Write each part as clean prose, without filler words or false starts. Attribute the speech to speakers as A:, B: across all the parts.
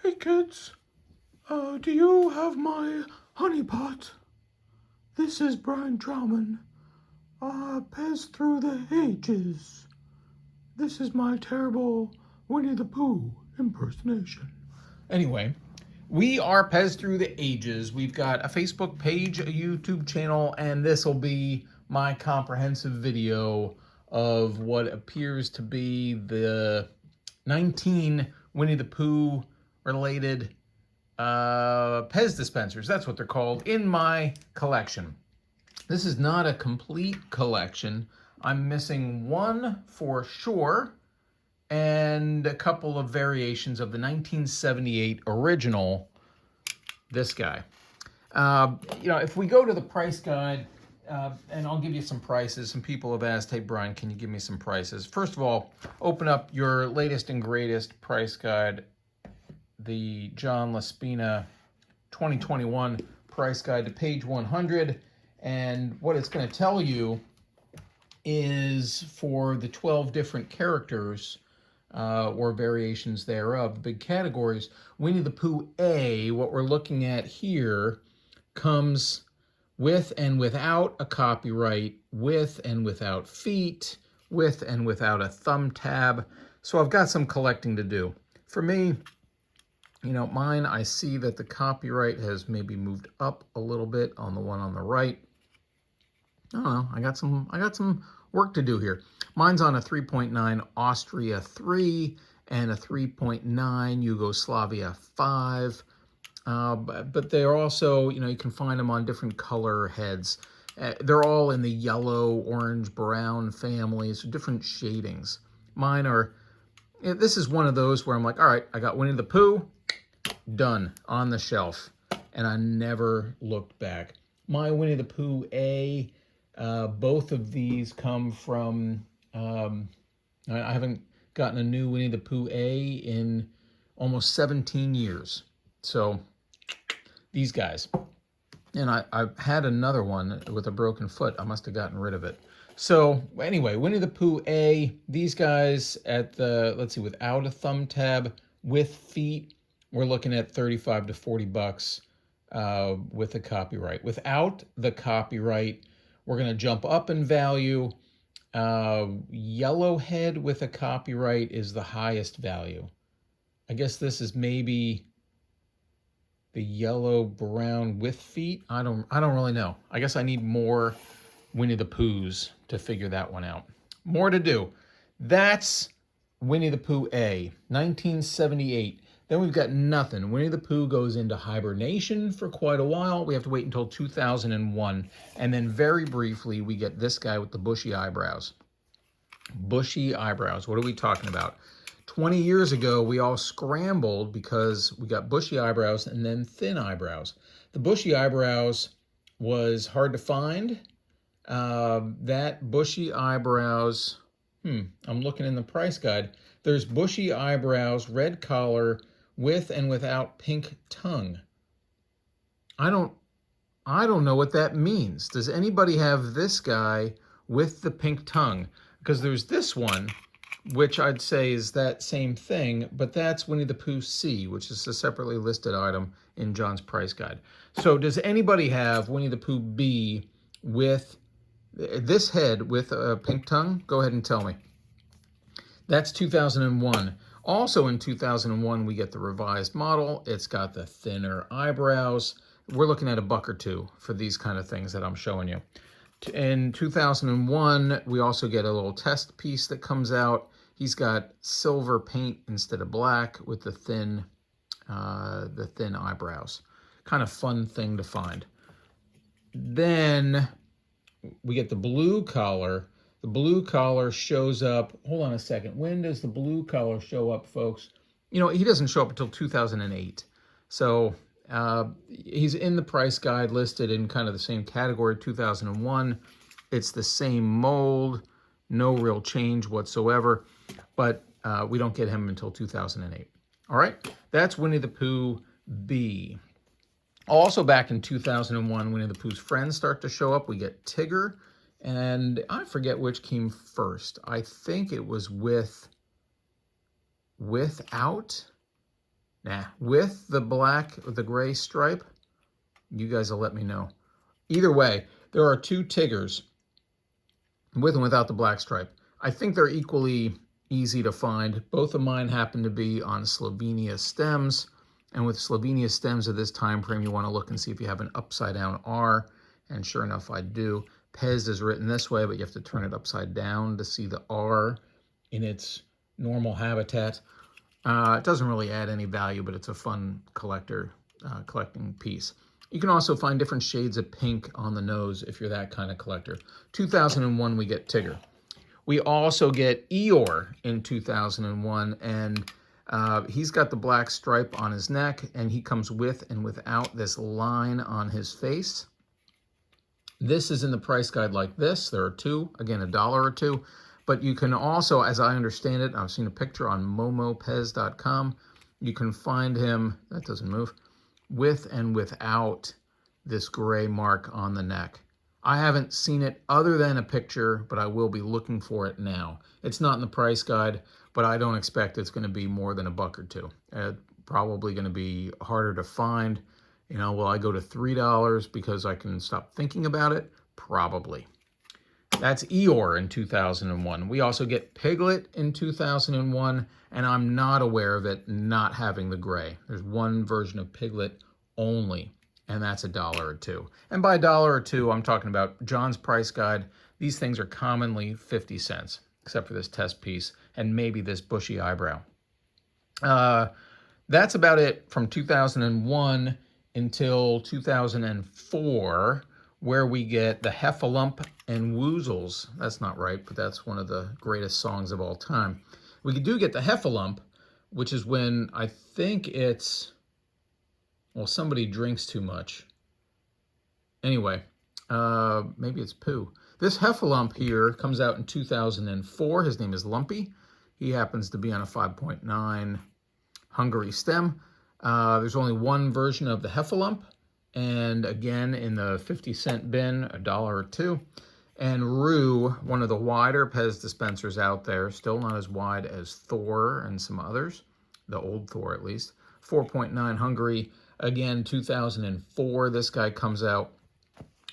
A: Hey kids, do you have my honey pot? This is Brian Trauman. Pez through the ages. This is my terrible Winnie the Pooh impersonation. Anyway, we are Pez through the ages. We've got a Facebook page, a YouTube channel, and this will be my comprehensive video of what appears to be the 19 Winnie the Pooh related Pez dispensers. That's what they're called in my collection. This is not a complete collection. I'm missing one for sure and a couple of variations of the 1978 original, this guy. If we go to the price guide, and I'll give you some prices. Some people have asked, hey, Brian, can you give me some prices? First of all, open up your latest and greatest price guide, the John Laspina 2021 price guide to page 100. And what it's going to tell you is for the 12 different characters or variations thereof, big categories, Winnie the Pooh A, what we're looking at here, comes with and without a copyright, with and without feet, with and without a thumb tab. So I've got some collecting to do. For me, mine, I see that the copyright has maybe moved up a little bit on the one on the right. I don't know, I got some work to do here. Mine's on a 3.9 Austria 3 and a 3.9 Yugoslavia 5. But they're also, you can find them on different color heads. They're all in the yellow, orange, brown families, different shadings. Mine are, this is one of those where I'm like, all right, I got Winnie the Pooh, done, on the shelf. And I never looked back. My Winnie the Pooh A, both of these come from, I haven't gotten a new Winnie the Pooh A in almost 17 years. So these guys. And I've had another one with a broken foot. I must have gotten rid of it. So anyway, Winnie the Pooh A, these guys at the, let's see, without a thumb tab, with feet, we're looking at 35 to 40 bucks with the copyright. Without the copyright, we're going to jump up in value. Yellowhead with a copyright is the highest value. I guess this is maybe the yellow brown with feet. I don't really know. I guess I need more Winnie the Poohs to figure that one out. More to do. That's Winnie the Pooh A, 1978. Then we've got nothing. Winnie the Pooh goes into hibernation for quite a while. We have to wait until 2001. And then very briefly, we get this guy with the bushy eyebrows. Bushy eyebrows. What are we talking about? 20 years ago, we all scrambled because we got bushy eyebrows and then thin eyebrows. The bushy eyebrows was hard to find. That bushy eyebrows, I'm looking in the price guide. There's bushy eyebrows, red collar, with and without pink tongue. I don't know what that means. Does anybody have this guy with the pink tongue? Because there's this one, which I'd say is that same thing, but that's Winnie the Pooh C, which is a separately listed item in John's price guide. So does anybody have Winnie the Pooh B with this head with a pink tongue? Go ahead and tell me. That's 2001. Also in 2001, we get the revised model. It's got the thinner eyebrows. We're looking at $1 or $2 for these kind of things that I'm showing you. In 2001, we also get a little test piece that comes out. He's got silver paint instead of black with the thin eyebrows. Kind of fun thing to find. Then we get the blue collar. The blue collar shows up. Hold on a second. When does the blue collar show up, folks? He doesn't show up until 2008. So he's in the price guide listed in kind of the same category, 2001. It's the same mold, no real change whatsoever, but we don't get him until 2008. All right, that's Winnie the Pooh B. Also back in 2001, Winnie the Pooh's friends start to show up. We get Tigger, and I forget which came first. I think it was without.
B: Nah, with the black, with the gray stripe, you guys will let me know. Either way, there are 2 Tiggers, with and without the black stripe. I think they're equally easy to find. Both of mine happen to be on Slovenia stems. And with Slovenia stems of this time frame, you want to look and see if you have an upside down R. And sure enough, I do. Pez is written this way, but you have to turn it upside down to see the R in its normal habitat. It doesn't really add any value, but it's a fun collecting piece. You can also find different shades of pink on the nose if you're that kind of collector. 2001, we get Tigger. We also get Eeyore in 2001, and he's got the black stripe on his neck, and he comes with and without this line on his face. This is in the price guide like this. There are 2, again, $1 or 2. But you can also, as I understand it, I've seen a picture on momopez.com. You can find him, that doesn't move, with and without this gray mark on the neck. I haven't seen it other than a picture, but I will be looking for it now. It's not in the price guide, but I don't expect it's going to be more than $1 or 2. Probably going to be harder to find. You know, will I go to $3 because I can stop thinking about it? Probably. That's Eeyore in 2001. We also get Piglet in 2001, and I'm not aware of it not having the gray. There's one version of Piglet only, and that's $1 or 2. And by $1 or 2, I'm talking about John's price guide. These things are commonly 50 cents, except for this test piece and maybe this bushy eyebrow. That's about it from 2001 until 2004, where we get the Heffalumps and Woozles. That's not right, but that's one of the greatest songs of all time. We do get the Heffalump, which is when I think it's, well, somebody drinks too much. Anyway, maybe it's Pooh. This Heffalump here comes out in 2004. His name is Lumpy. He happens to be on a 5.9 Hungary stem. There's only one version of the Heffalump, and again in the 50-cent bin, $1 or 2. And Roo, one of the wider Pez dispensers out there, still not as wide as Thor and some others, the old Thor at least. 4.9 Hungary, again 2004. This guy comes out.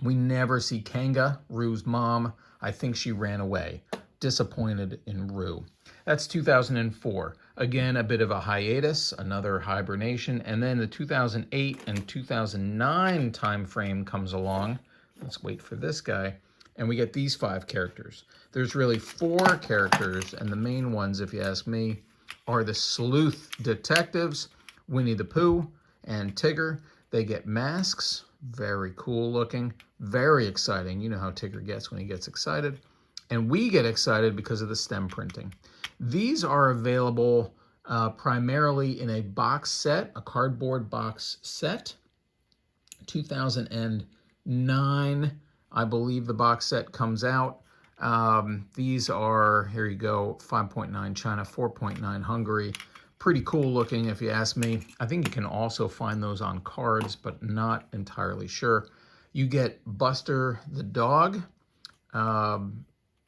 B: We never see Kanga, Roo's mom. I think she ran away. Disappointed in Roo. That's 2004. Again, a bit of a hiatus, another hibernation, and then the 2008 and 2009 time frame comes along. Let's wait for this guy, and we get these 5 characters. There's really 4 characters, and the main ones, if you ask me, are the Sleuth detectives, Winnie the Pooh and Tigger. They get masks, very cool looking, very exciting. You know how Tigger gets when he gets excited. And we get excited because of the stem printing. These are available primarily in a box set, a cardboard box set. 2009, I believe the box set comes out. These are, here you go, 5.9 China, 4.9 Hungary. Pretty cool looking if you ask me. I think you can also find those on cards, but not entirely sure. You get Buster the dog.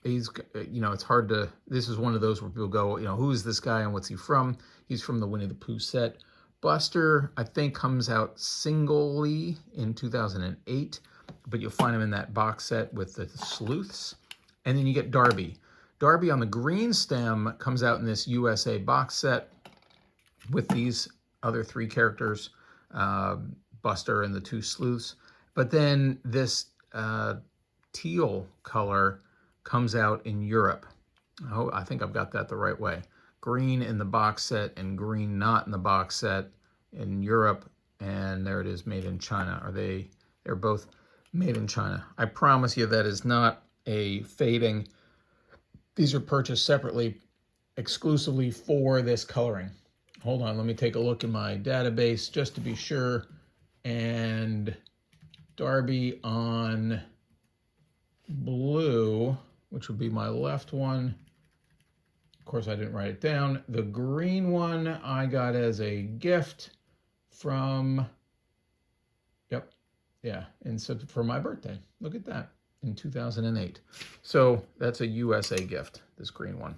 B: He's, you know, it's hard to, this is one of those where people go, you know, who is this guy and what's he from? He's from the Winnie the Pooh set. Buster, I think, comes out singly in 2008, but you'll find him in that box set with the Sleuths. And then you get Darby. Darby on the green stem comes out in this USA box set with these other 3 characters, Buster and the 2 Sleuths. But then this teal color comes out in Europe. Oh, I think I've got that the right way. Green in the box set and green not in the box set in Europe. And there it is, made in China. They're both made in China. I promise you that is not a fading. These are purchased separately, exclusively for this coloring. Hold on, let me take a look in my database just to be sure. And Darby on blue, which would be my left one. Of course, I didn't write it down. The green one I got as a gift from, and so for my birthday. Look at that, in 2008. So that's a USA gift, this green one.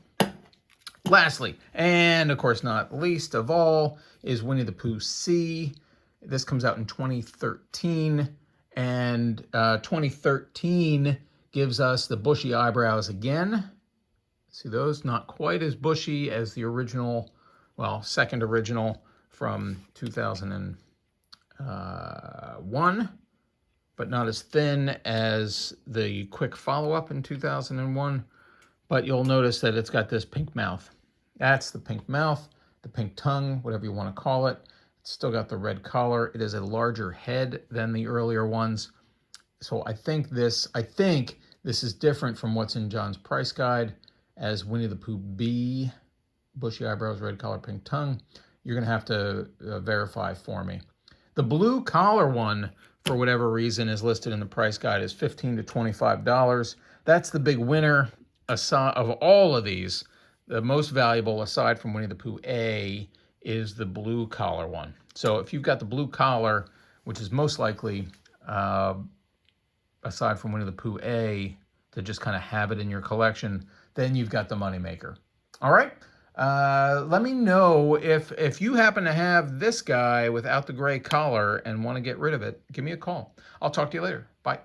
B: Lastly, and of course not least of all, is Winnie the Pooh C. This comes out in 2013, and 2013 gives us the bushy eyebrows again. See those? Not quite as bushy as the original, well, second original from 2001, but not as thin as the quick follow-up in 2001. But you'll notice that it's got this pink mouth. That's the pink mouth, the pink tongue, whatever you want to call it. It's still got the red collar. It is a larger head than the earlier ones. So I think this is different from what's in John's price guide as Winnie the Pooh B, bushy eyebrows, red collar, pink tongue. You're going to have to verify for me. The blue collar one, for whatever reason, is listed in the price guide as $15 to $25. That's the big winner of all of these. The most valuable, aside from Winnie the Pooh A, is the blue collar one. So if you've got the blue collar, which is most likely, aside from Winnie the Pooh A, to just kind of have it in your collection, then you've got the moneymaker. All right? Let me know if you happen to have this guy without the gray collar and want to get rid of it. Give me a call. I'll talk to you later. Bye.